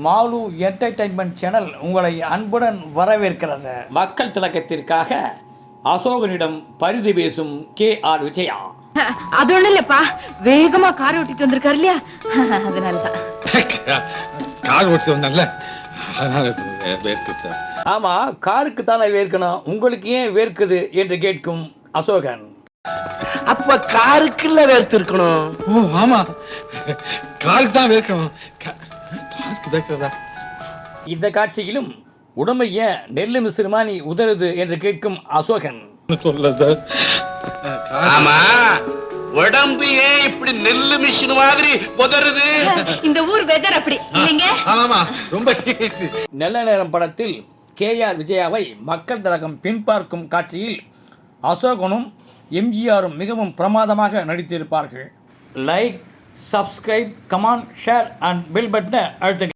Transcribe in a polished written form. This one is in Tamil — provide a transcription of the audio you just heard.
மாலு என்டர்டைன்மெண்ட் சேனல் உங்களை அன்புடன் வரவேற்கிறது. மக்கள் திலகத்திற்காக அசோகனிடம் பரிதி பேசும் KR விஜயா. அது ஒண்ணு இல்லப்பா, வேகமா கார் ஓட்டிட்டு வந்திருக்காரு இல்லையா, அதனாலதான். கார் ஓட்டி வந்தாங்கல்ல, ஆமா, காருக்கு தானே வேர்க்கணும், உங்களுக்கு ஏன் வேர்க்குது என்று கேட்கும் அசோகன். அப்ப காருக்குள்ள வேர்த்து இருக்கணும். ஓ ஆமா, காருக்கு தான் வேர்க்கணும். காருக்கு வேர்க்கிறதா? இந்த காட்சியிலும் உடம்பை ஏன் நெல்லு மிசிறுமானி உதறுது என்று கேட்கும் அசோகன். ஆமா, உடம்பு ஏன் இப்படி நெல்லு மிஷின் மாதிரி உதறுது? இந்த ஊர் வெதர் அப்படி இல்லைங்க. ஆமா, ரொம்ப நல்ல நேரம் படத்தில் KR விஜயாவை மக்கள் திலகம் பின்பார்க்கும் காட்சியில் அசோகனும் MGRம் மிகவும் பிரமாதமாக நடித்திருப்பார்கள். Like, subscribe, comment, share and bell பட்டனை அழுத்துங்க.